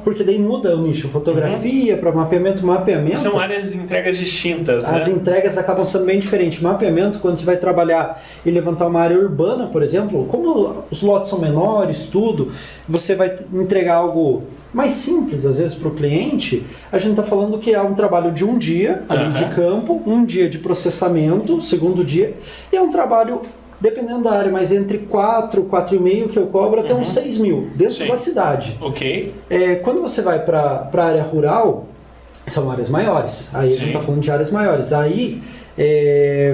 porque daí muda o nicho, fotografia, para mapeamento. São áreas de entregas distintas. As entregas acabam sendo bem diferentes. Mapeamento, quando você vai trabalhar e levantar uma área urbana, por exemplo, como os lotes são menores, tudo, você vai entregar algo mais simples, às vezes, para o cliente. A gente está falando que é um trabalho de um dia ali de campo, um dia de processamento, segundo dia, e é um trabalho, dependendo da área, mas entre 4, 4,5 que eu cobro até uns 6 mil dentro da cidade. Ok. Quando você vai para a área rural, são áreas maiores. Aí a gente está falando de áreas maiores. Aí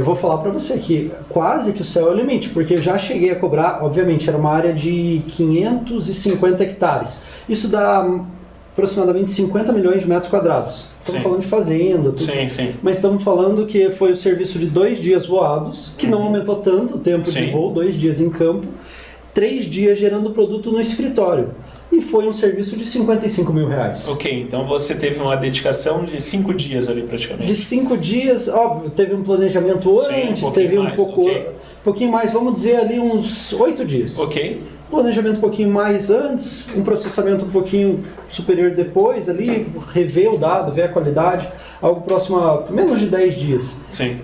vou falar para você que quase que o céu é o limite, porque eu já cheguei a cobrar, obviamente, era uma área de 550 hectares. Isso dá aproximadamente 50 milhões de metros quadrados. Estamos falando de fazenda, tudo. Mas estamos falando que foi o serviço de 2 dias voados, que não aumentou tanto o tempo de voo, 2 dias em campo, 3 dias gerando produto no escritório. E foi um serviço de 55 mil reais. Ok, então você teve uma dedicação de 5 dias ali praticamente. De 5 dias, óbvio, teve um planejamento antes, teve um pouquinho mais, vamos dizer ali uns 8 dias. Ok. Planejamento um pouquinho mais antes, um processamento um pouquinho superior depois ali, rever o dado, ver a qualidade, algo próximo a menos de 10 dias.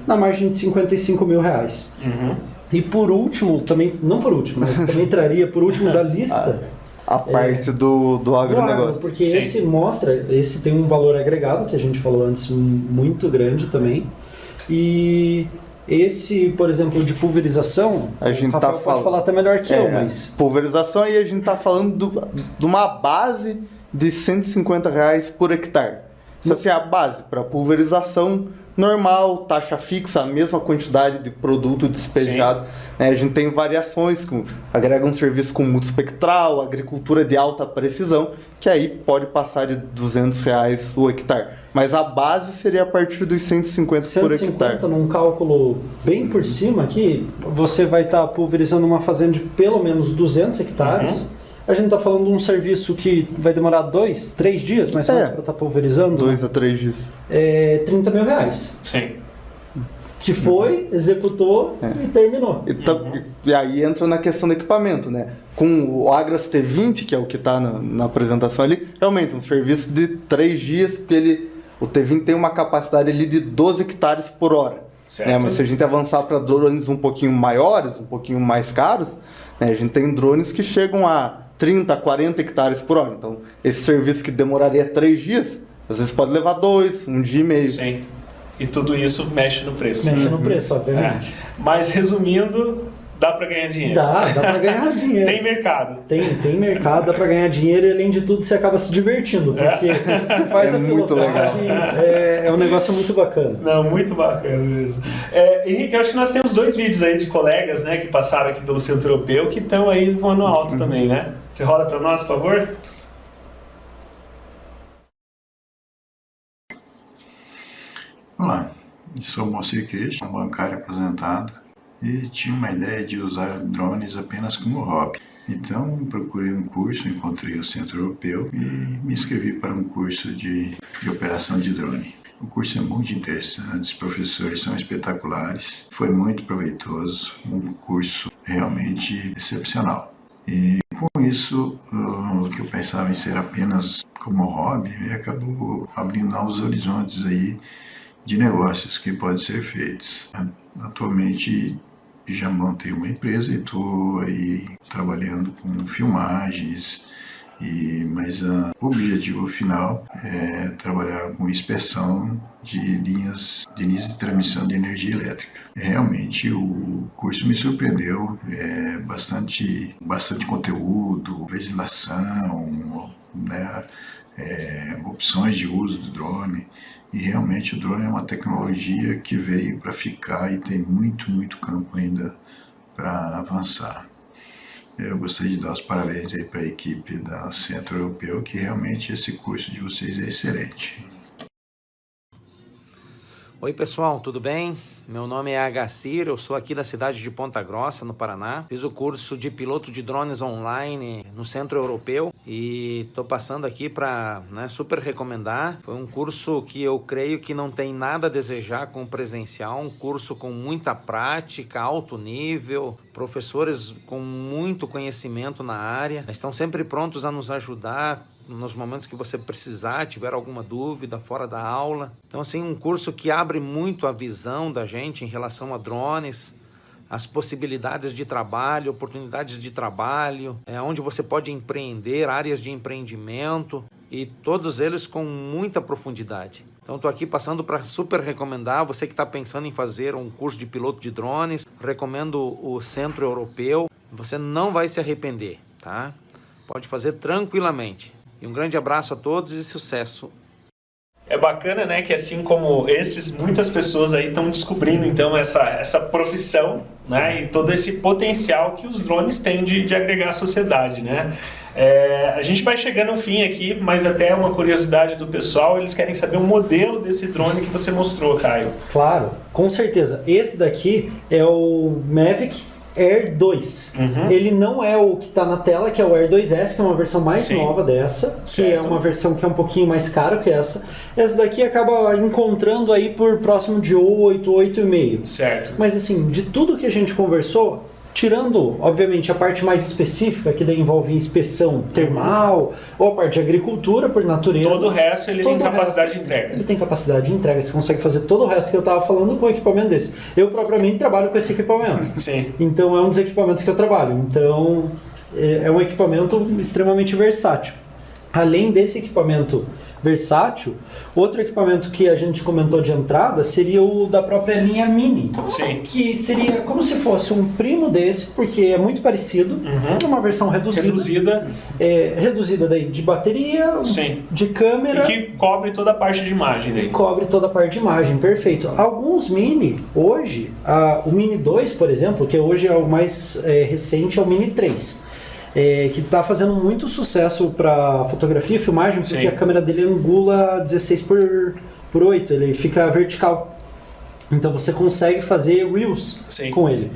Na margem de 55 mil reais. E por último, também, não por último, mas também traria por último da lista... A parte do agronegócio. Porque esse tem um valor agregado, que a gente falou antes, muito grande também. E esse, por exemplo, de pulverização, a gente pode falar até melhor que eu, mas... Pulverização, aí a gente está falando de uma base de R$150 por hectare. Isso assim, é a base para pulverização normal, taxa fixa, a mesma quantidade de produto despejado. A gente tem variações, agrega um serviço com multispectral, agricultura de alta precisão, que aí pode passar de R$200 o hectare. Mas a base seria a partir dos 150 por hectare. Num cálculo bem por cima aqui, você vai estar pulverizando uma fazenda de pelo menos 200 hectares. A gente está falando de um serviço que vai demorar 2, 3 dias, mais ou menos, para estar pulverizando. 2 a 3 dias. 30 mil reais. Que foi, executou e terminou. E aí entra na questão do equipamento, né? Com o Agras T20, que é o que está na apresentação ali, realmente um serviço de 3 dias, porque o T20 tem uma capacidade ali de 12 hectares por hora. Mas se a gente avançar para drones um pouquinho maiores, um pouquinho mais caros, a gente tem drones que chegam a 30, 40 hectares por hora. Então, esse serviço que demoraria 3 dias, às vezes pode levar 2, 1 dia e meio. E tudo isso mexe no preço. Mexe no preço, obviamente. Mas, resumindo, dá para ganhar dinheiro. Dá para ganhar dinheiro. Tem mercado. Tem mercado, dá para ganhar dinheiro e, além de tudo, você acaba se divertindo, porque você faz a pilotagem, é um negócio muito bacana. Não, muito bacana mesmo. Henrique, eu acho que nós temos 2 vídeos aí de colegas, né, que passaram aqui pelo Centro Europeu, que estão aí voando alto também, né? Você roda para nós, por favor? Olá, eu sou Moacir Cristian, um bancário aposentado, e tinha uma ideia de usar drones apenas como hobby. Então procurei um curso, encontrei o Centro Europeu e me inscrevi para um curso de operação de drone. O curso é muito interessante, os professores são espetaculares, foi muito proveitoso, um curso realmente excepcional. E com isso, o que eu pensava em ser apenas como hobby, acabou abrindo novos horizontes aí de negócios que podem ser feitos. Atualmente já montei uma empresa e estou aí trabalhando com filmagens, mas o objetivo final é trabalhar com inspeção de linhas de transmissão de energia elétrica. Realmente o curso me surpreendeu, bastante conteúdo, legislação, né? opções de uso do drone. E realmente o drone é uma tecnologia que veio para ficar e tem muito campo ainda para avançar. Eu gostaria de dar os parabéns aí para a equipe da Centro Europeu, que realmente esse curso de vocês é excelente. Oi pessoal, tudo bem? Meu nome é Agacir, eu sou aqui da cidade de Ponta Grossa, no Paraná. Fiz o curso de piloto de drones online no Centro Europeu e estou passando aqui para super recomendar. Foi um curso que eu creio que não tem nada a desejar com o presencial, um curso com muita prática, alto nível, professores com muito conhecimento na área, estão sempre prontos a nos ajudar nos momentos que você precisar, tiver alguma dúvida fora da aula. Então, assim, um curso que abre muito a visão da gente em relação a drones, as possibilidades de trabalho, oportunidades de trabalho, onde você pode empreender, áreas de empreendimento, e todos eles com muita profundidade. Então, estou aqui passando para super recomendar, você que está pensando em fazer um curso de piloto de drones, recomendo o Centro Europeu, você não vai se arrepender, tá? Pode fazer tranquilamente. E um grande abraço a todos e sucesso! É bacana, né, que assim como muitas pessoas aí estão descobrindo então essa profissão, né, e todo esse potencial que os drones têm de agregar à sociedade, né. A gente vai chegando ao fim aqui, mas até uma curiosidade do pessoal, eles querem saber o modelo desse drone que você mostrou, Caio. Claro, com certeza. Esse daqui é o Mavic Air 2. Ele não é o que está na tela, que é o Air 2S, que é uma versão mais nova dessa, que é uma versão que é um pouquinho mais cara que essa. Essa daqui acaba encontrando aí por próximo de 8, 8,5. Certo. Mas assim, de tudo que a gente conversou, tirando, obviamente, a parte mais específica, que daí envolve inspeção termal, ou a parte de agricultura, por natureza. Todo o resto ele tem capacidade de entrega. Ele tem capacidade de entrega, você consegue fazer todo o resto que eu estava falando com um equipamento desse. Eu, propriamente, trabalho com esse equipamento. Sim. Então, é um dos equipamentos que eu trabalho. Então, é um equipamento extremamente versátil. Além desse equipamento versátil, outro equipamento que a gente comentou de entrada seria o da própria linha Mini. Sim. Que seria como se fosse um primo desse, porque é muito parecido, numa versão reduzida. Reduzida daí de bateria, de câmera. E que cobre toda a parte de imagem daí. Cobre toda a parte de imagem, perfeito. Alguns Mini, hoje, o Mini 2, por exemplo, que hoje é o mais recente, é o Mini 3. Que está fazendo muito sucesso para fotografia e filmagem, porque a câmera dele angula 16:8, ele fica vertical. Então você consegue fazer Reels com ele.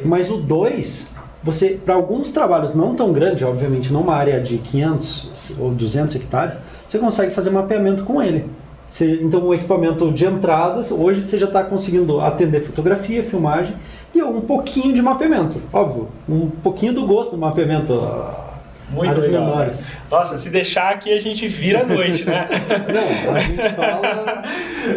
Mas o 2, você, para alguns trabalhos não tão grandes, obviamente numa área de 500 ou 200 hectares, você consegue fazer mapeamento com ele. Então o equipamento de entradas, hoje você já está conseguindo atender fotografia, filmagem, e um pouquinho de mapeamento, óbvio, um pouquinho do gosto do mapeamento, muito áreas legal, menores. Né? Nossa, se deixar aqui a gente vira a noite, né? Não, a gente fala...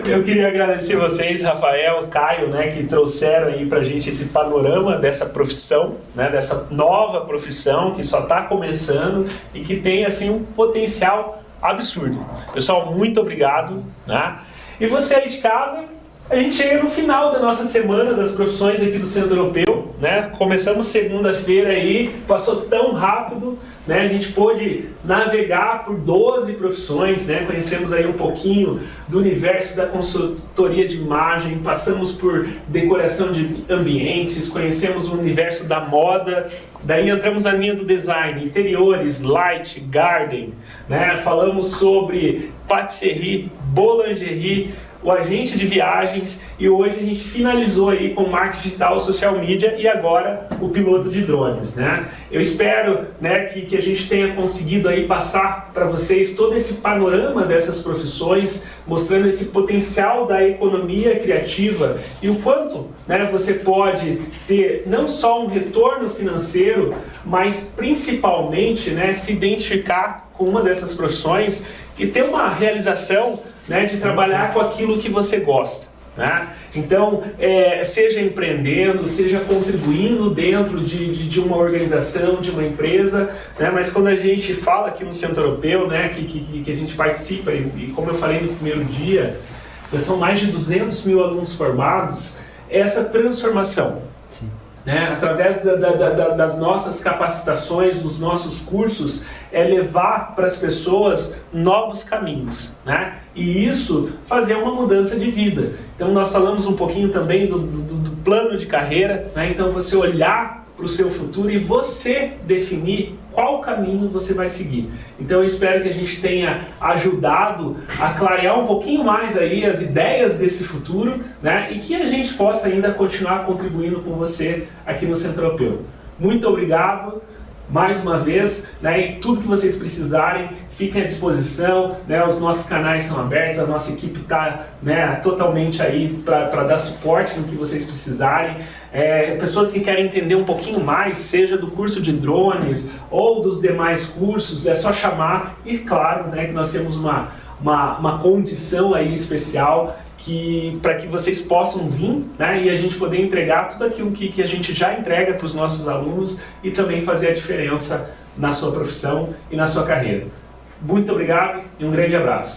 Eu queria agradecer vocês, Rafael, Caio, né, que trouxeram aí pra gente esse panorama dessa profissão, né, dessa nova profissão que só está começando e que tem assim um potencial absurdo. Pessoal, muito obrigado, né? E você aí de casa, a gente chega no final da nossa semana das profissões aqui do Centro Europeu, né? Começamos segunda-feira aí, passou tão rápido, né? A gente pôde navegar por 12 profissões, né? Conhecemos aí um pouquinho do universo da consultoria de imagem, passamos por decoração de ambientes, conhecemos o universo da moda, daí entramos na linha do design, interiores, light, garden, né? Falamos sobre patisserie, boulangerie, o agente de viagens, e hoje a gente finalizou aí com marketing digital, social media e agora o piloto de drones, né? Eu espero, né, que a gente tenha conseguido aí passar para vocês todo esse panorama dessas profissões, mostrando esse potencial da economia criativa e o quanto, né, você pode ter não só um retorno financeiro, mas principalmente, né, se identificar com uma dessas profissões e ter uma realização, né, de trabalhar com aquilo que você gosta, né? Então, seja empreendendo, seja contribuindo dentro de uma organização, de uma empresa, né? Mas quando a gente fala aqui no Centro Europeu, né, que a gente participa, e como eu falei no primeiro dia, já são mais de 200 mil alunos formados, essa transformação né, através das nossas capacitações, dos nossos cursos, é levar para as pessoas novos caminhos, né? E isso fazer uma mudança de vida. Então nós falamos um pouquinho também do plano de carreira, né? Então você olhar para o seu futuro e você definir qual caminho você vai seguir. Então eu espero que a gente tenha ajudado a clarear um pouquinho mais aí as ideias desse futuro, né? E que a gente possa ainda continuar contribuindo com você aqui no Centro Europeu. Muito obrigado mais uma vez, né? E tudo que vocês precisarem, fiquem à disposição, né? Os nossos canais são abertos, a nossa equipe está, né, totalmente aí para dar suporte no que vocês precisarem. Pessoas que querem entender um pouquinho mais, seja do curso de drones ou dos demais cursos, é só chamar. E claro, né, que nós temos uma condição aí especial para que vocês possam vir, né, e a gente poder entregar tudo aquilo que a gente já entrega para os nossos alunos e também fazer a diferença na sua profissão e na sua carreira. Muito obrigado e um grande abraço.